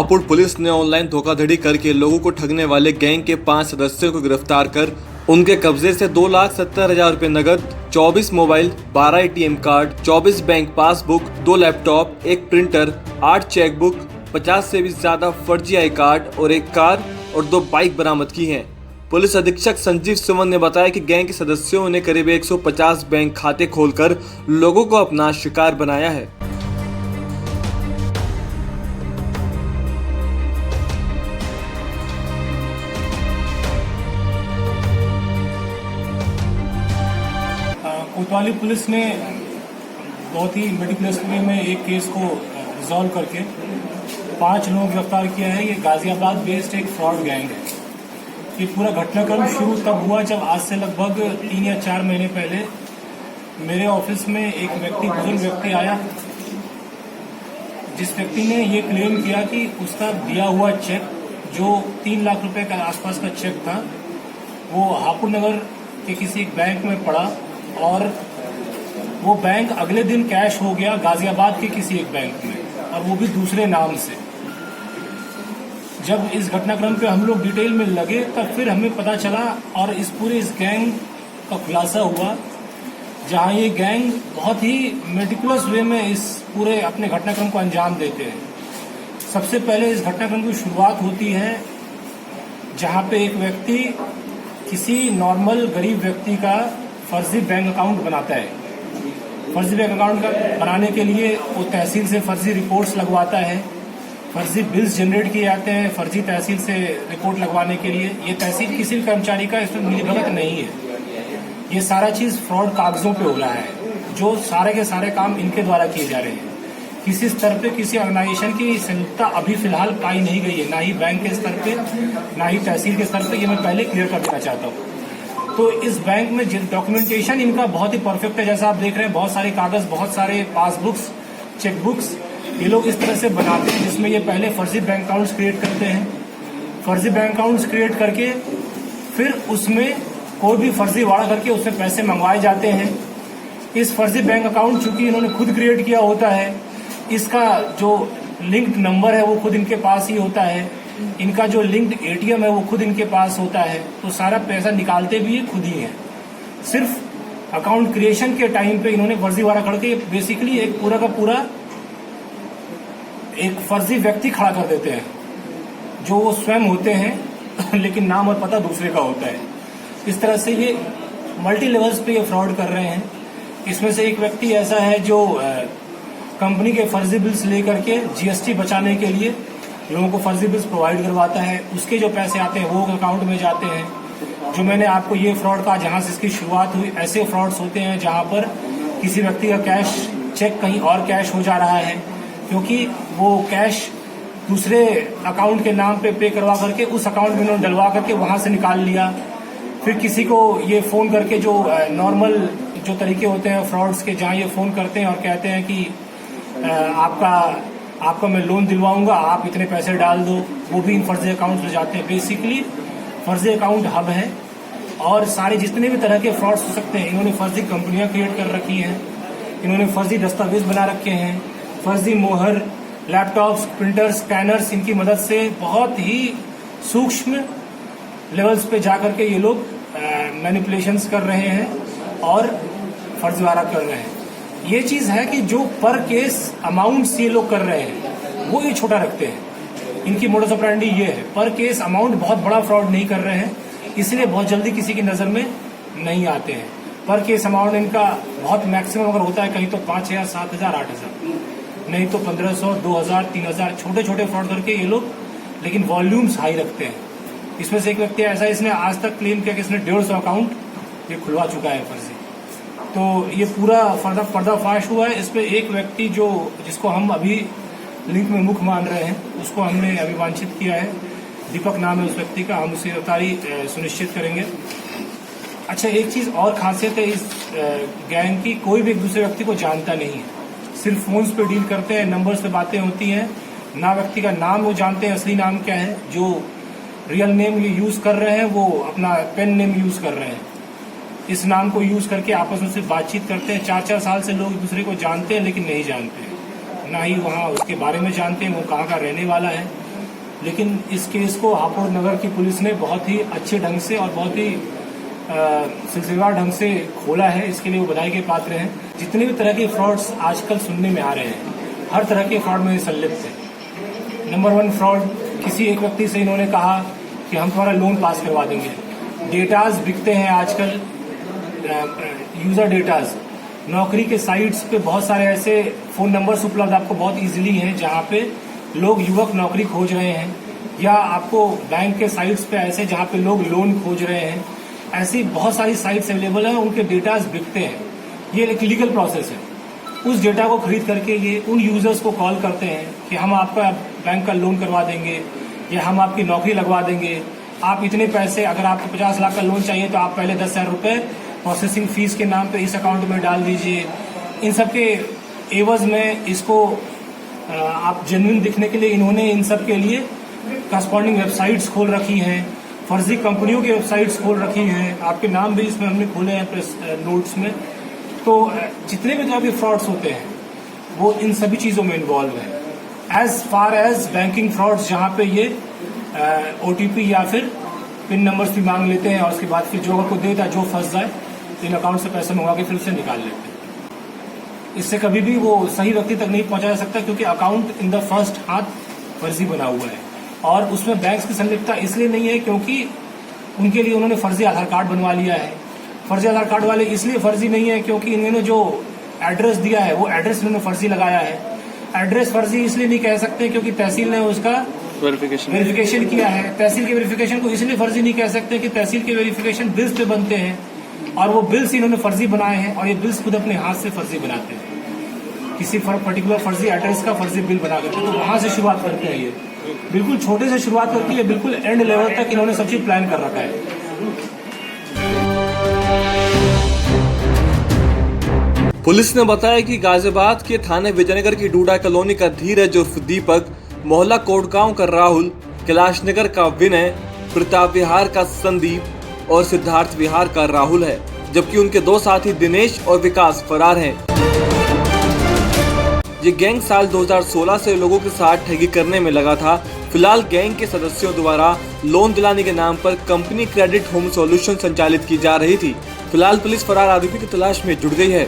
Hapur police ने online धोखाधड़ी करके लोगों को ठगने वाले गैंग के 5 सदस्यों को गिरफ्तार कर उनके कब्जे से 2,70,000 रुपए नगद, 24 mobile, 12 ATM card, 24 bank passbook, 2 laptop, 1 printer, 8 chequebook, 50 से भी ज्यादा फर्जी आई कार्ड और 1 कार और 2 बाइक बरामद की हैं। पुलिस अधीक्षक संजीव सुमन ने बताया कि गैंग के सदस्यों ने करीब 150 बैंक खाते खोलकर लोगों को अपना शिकार बनाया है। कोतवाली पुलिस ने बहुत ही मेटिकुलस वे में एक केस को रिजॉल्व करके 5 लोगों को गिरफ्तार किया है। ये गाजियाबाद बेस्ड एक फ्रॉड गैंग है। ये पूरा घटनाक्रम शुरू तब हुआ जब आज से लगभग 3 या 4 महीने पहले मेरे ऑफिस में एक बुजुर्ग व्यक्ति आया, जिस व्यक्ति ने ये क्लेम किया कि उसका दिया हुआ चेक जो 3 लाख रुपए के आसपास का चेक था, वो हापुड़ नगर के किसी बैंक में पड़ा और वो बैंक अगले दिन कैश हो गया गाजियाबाद के किसी एक बैंक में, और वो भी दूसरे नाम से। जब इस घटनाक्रम पे हम लोग डिटेल में लगे तब फिर हमें पता चला और इस गैंग का खुलासा हुआ, जहां ये गैंग बहुत ही मेटिकुलस वे में इस पूरे अपने घटनाक्रम को अंजाम देते हैं। सबसे पहले इस घटनाक्रम की शुरुआत होती है जहां पे एक व्यक्ति किसी नॉर्मल गरीब व्यक्ति का फर्जी बैंक अकाउंट बनाता है। फर्जी बैंक अकाउंट बनाने के लिए वो तहसील से फर्जी रिपोर्ट्स लगवाता है, फर्जी बिल्स जनरेट किए जाते हैं फर्जी तहसील से रिपोर्ट लगवाने के लिए। ये तहसील किसी भी कर्मचारी का इसमें मिलीभगत नहीं है। ये सारा चीज फ्रॉड कागजों पे हो रहा है, जो सारे के सारे काम इनके द्वारा किए जा रहे हैं। किसी स्तर पे किसी ऑर्गेनाइजेशन की संयुक्ता अभी फिलहाल पाई नहीं गई है, ना ही बैंक के स्तर पे ना ही तहसील के स्तर पे। ये मैं पहले क्लियर कर देना चाहता हूँ। तो इस बैंक में डॉक्यूमेंटेशन इनका बहुत ही परफेक्ट है। जैसा आप देख रहे हैं, बहुत सारे कागज, बहुत सारे पासबुक्स, चेकबुक्स ये लोग इस तरह से बनाते हैं, जिसमें ये पहले फर्जी बैंक अकाउंट्स क्रिएट करते हैं। फर्जी बैंक अकाउंट्स क्रिएट करके फिर उसमें कोई भी फर्जी वाड़ा करके उसमें पैसे मंगवाए जाते हैं। इस फर्जी बैंक अकाउंट चूंकि इन्होंने खुद क्रिएट किया होता है, इसका जो लिंक्ड नंबर है वो खुद इनके पास ही होता है, इनका जो लिंक्ड एटीएम है वो खुद इनके पास होता है, तो सारा पैसा निकालते भी ये खुद ही है। सिर्फ अकाउंट क्रिएशन के टाइम पे इन्होंने फर्जी वाड़ा करके बेसिकली एक पूरा का पूरा एक फर्जी व्यक्ति खड़ा कर देते हैं, जो वो स्वयं होते हैं लेकिन नाम और पता दूसरे का होता है। इस तरह से ये मल्टी लेवल्स पे ये फ्रॉड कर रहे हैं। इसमें से एक व्यक्ति ऐसा है जो कंपनी के फर्जी बिल्स लेकर के जीएसटी बचाने के लिए लोगों को फर्जी बिल्स प्रोवाइड करवाता है। उसके जो पैसे आते हैं वो अकाउंट में जाते हैं। जो मैंने आपको ये फ्रॉड कहा, जहां से इसकी शुरुआत हुई, ऐसे फ्रॉड्स होते हैं जहां पर किसी व्यक्ति का कैश चेक कहीं और कैश हो जा रहा है, क्योंकि वो कैश दूसरे अकाउंट के नाम पे करवा करके उस अकाउंट में उन्होंने डलवा करके वहां से निकाल लिया। फिर किसी को ये फोन करके, जो नॉर्मल जो तरीके होते हैं फ्रॉड्स के, जहां ये फोन करते हैं और कहते हैं कि आपका मैं लोन दिलवाऊंगा, आप इतने पैसे डाल दो, वो भी इन फर्जी अकाउंट में जाते हैं। बेसिकली फर्जी अकाउंट हब है और सारे जितने भी तरह के फ्रॉड्स हो सकते हैं, इन्होंने फर्जी कंपनियां क्रिएट कर रखी हैं, इन्होंने फर्जी दस्तावेज बना रखे हैं, फर्जी मोहर, लैपटॉप्स, प्रिंटर्स, स्कैनर्स, इनकी मदद से बहुत ही सूक्ष्म लेवल्स पे जाकर के ये लोग मैनिपुलेशंस कर रहे हैं और फर्जीवाड़ा कर रहे हैं। ये चीज है कि जो पर केस अमाउंट ये लोग कर रहे हैं वो ये छोटा रखते हैं। इनकी मोडस ऑपरेंडी ये है, पर केस अमाउंट बहुत बड़ा फ्रॉड नहीं कर रहे हैं, इसलिए बहुत जल्दी किसी की नजर में नहीं आते हैं। पर केस अमाउंट इनका बहुत मैक्सिमम अगर होता है कहीं तो 5,000, 7,000, 8,000, नहीं तो 1,500, 2,000, 3,000, छोटे छोटे फ्रॉड करके ये लोग, लेकिन वॉल्यूम्स हाई रखते हैं। इसमें से एक व्यक्ति ऐसा, इसने आज तक क्लेम किया कि इसने 150 अकाउंट ये खुलवा चुका है फर्जी। तो ये पूरा पर्दाफाश हुआ है। इसमें एक व्यक्ति जिसको हम अभी लिंक में मुख्य मान रहे हैं, उसको हमने अभी वांछित किया है। दीपक नाम है उस व्यक्ति का, हम उसकी गिरफ्तारी सुनिश्चित करेंगे। अच्छा, एक चीज और खासियत है इस गैंग की, कोई भी एक दूसरे व्यक्ति को जानता नहीं है, सिर्फ फोन्स पे डील करते हैं, नंबर्स पे बातें होती हैं, ना व्यक्ति का नाम वो जानते हैं असली नाम क्या है। जो रियल नेम ये यूज कर रहे हैं वो अपना पेन नेम यूज कर रहे हैं। इस नाम को यूज करके आपस में सिर्फ बातचीत करते हैं। 4-4 साल से लोग एक दूसरे को जानते हैं लेकिन नहीं जानते, ना ही वहाँ उसके बारे में जानते हैं वो कहाँ का रहने वाला है। लेकिन इस केस को हापुड़ नगर की पुलिस ने बहुत ही अच्छे ढंग से और बहुत ही सिलसिलेवार ढंग से खोला है। इसके लिए वो बधाई के पात्र हैं। जितने भी तरह के फ्रॉड्स आजकल सुनने में आ रहे हैं, हर तरह के फ्रॉड में संलिप्त है। नंबर 1 फ्रॉड, किसी एक व्यक्ति से इन्होंने कहा कि हम तुम्हारा लोन पास करवा देंगे। डेटाज बिकते हैं आजकल, यूजर डेटाज। नौकरी के साइट्स पे बहुत सारे ऐसे फोन नंबर्स उपलब्ध आपको बहुत इजीली हैं जहाँ पे लोग युवक नौकरी खोज रहे हैं, या आपको बैंक के साइट्स पे ऐसे जहाँ पे लोग लोन खोज रहे हैं। ऐसी बहुत सारी साइट्स अवेलेबल हैं, उनके डेटाज बिकते हैं। ये एक लीगल प्रोसेस है। उस डेटा को खरीद करके ये उन यूजर्स को कॉल करते हैं कि हम आपका बैंक का लोन करवा देंगे या हम आपकी नौकरी लगवा देंगे। आप इतने पैसे, अगर आपको 50 लाख का लोन चाहिए तो आप पहले 10,000 रुपये प्रोसेसिंग फीस के नाम पे इस अकाउंट में डाल दीजिए। इन सब के एवज में इसको आप जेन्युइन दिखने के लिए इन्होंने इन सब के लिए करस्पॉन्डिंग वेबसाइट्स खोल रखी हैं, फर्जी कंपनियों की वेबसाइट्स खोल रखी हैं। आपके नाम भी इसमें हमने खोले हैं प्रेस नोट्स में। तो जितने भी तरह के फ्रॉड्स होते हैं वो इन सभी चीज़ों में इन्वॉल्व है। As far as banking frauds, जहाँ पे ये OTP या फिर पिन नंबर्स भी मांग लेते हैं और उसके बाद फिर जो को देता है, जो फंस जाए इन अकाउंट से पैसे मंगा के फिर उसे निकाल लेते हैं। इससे कभी भी वो सही व्यक्ति तक नहीं पहुंचा जा सकता, क्योंकि अकाउंट इन द फर्स्ट हाथ फर्जी बना हुआ है। और उसमें बैंक की संलिप्तता इसलिए नहीं है क्योंकि उनके लिए उन्होंने फर्जी आधार कार्ड बनवा लिया है। फर्जी आधार कार्ड वाले इसलिए फर्जी नहीं है क्योंकि इन्होंने जो एड्रेस दिया है वो एड्रेस इन्होंने फर्जी लगाया है। एड्रेस फर्जी इसलिए नहीं कह सकते क्योंकि तहसील ने उसका वेरिफिकेशन किया है। तहसील के वेरिफिकेशन को इसलिए फर्जी नहीं कह सकते कि तहसील के वेरिफिकेशन बिल्स पे बनते हैं और वो बिल्स इन्होंने फर्जी बनाए हैं, और ये बिल्स खुद अपने हाथ से फर्जी बनाते हैं। किसी पर्टिकुलर फर्जी एड्रेस का फर्जी बिल बना करके, तो वहां से शुरुआत करते हैं। ये बिल्कुल छोटे से शुरुआत करके ये बिल्कुल एंड लेवल तक इन्होंने सब चीज प्लान कर रखा है। पुलिस ने बताया कि गाजियाबाद के थाने विजयनगर की डूडा कॉलोनी का धीरज उर्फ दीपक, मोहल्ला कोटगांव का राहुल, कैलाश नगर का विनय, प्रताप विहार का संदीप और सिद्धार्थ विहार का राहुल है, जबकि उनके 2 साथी दिनेश और विकास फरार हैं। ये गैंग साल 2016 से लोगों के साथ ठगी करने में लगा था। फिलहाल गैंग के सदस्यों द्वारा लोन दिलाने के नाम पर कंपनी क्रेडिट होम सॉल्यूशन संचालित की जा रही थी। फिलहाल पुलिस फरार आरोपी की तलाश में जुट गई है।